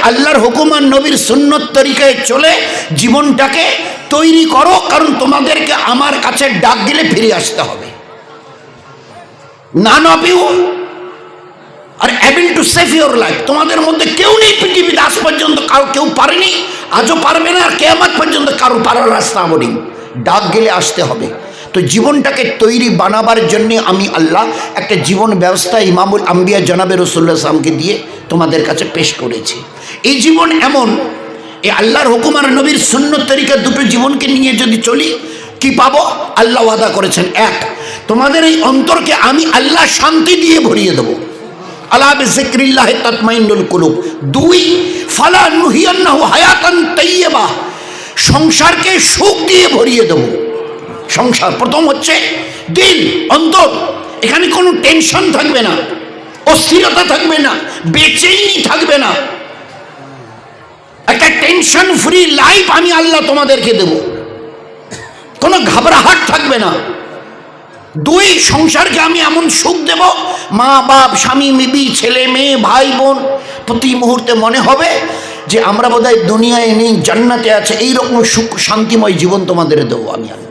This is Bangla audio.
আল্লাহর হুকুম আর নবীর সুন্নত তরিকায় চলে জীবনটাকে তৈরি করো, কারণ তোমাদেরকে আমার কাছে ডাক দিলে ফিরে আসতে হবে। None of you are able to save your life. তোমাদের মধ্যে কেউ নেই পৃথিবীতে আজ পর্যন্ত কেউ পারেনি, আজও পারবে না, আর কিয়ামত পর্যন্ত কারো পারার রাস্তা নেই। ডাক গেলে আসতে হবে। তো জীবনটাকে তৈরি বানাবার জন্যে আমি আল্লাহ একটা জীবন ব্যবস্থা ইমামুল আম্বিয়া জনাবে রাসূলুল্লাহ সাল্লাল্লাহু আলাইহি ওয়াসাল্লামকে দিয়ে তোমাদের কাছে পেশ করেছি। এই জীবন এমন, এই আল্লাহর হুকুম আর নবীর সুন্নত তরিকা দুটো জীবনকে নিয়ে যদি চলি কি পাবো? আল্লাহ ওয়াদা করেছেন, এক, তোমাদের এই অন্তরকে আমি আল্লাহ শান্তি দিয়ে ভরিয়ে দেবো, আলা বিযিকরিল্লাহি তাতমাইন্নুল কুলুব। দুই, ফালা নুহিয়ান্নাহু হায়াতান তাইয়্যিবা, সংসারকে সুখ দিয়ে ভরিয়ে দেবো। সংসার প্রথম হচ্ছে দিল, অন্তর। এখানে কোনো টেনশন থাকবে না, অস্থিরতা থাকবে না, বেচেইনি থাকবে না। একটা টেনশন ফ্রি লাইফ আমি আল্লাহ তোমাদেরকে দেব, কোনো ঘাবড়াহাট থাকবে না। দুই, সংসারকে আমি এমন সুখ দেব, মা বাপ, স্বামী বিবি, ছেলে মেয়ে, ভাই বোন, প্রতি মুহূর্তে মনে হবে যে আমরা বোধহয় দুনিয়ায় নেই, জান্নাতে আছে। এইরকম সুখ শান্তিময় জীবন তোমাদের দেবো আমি আল্লাহ।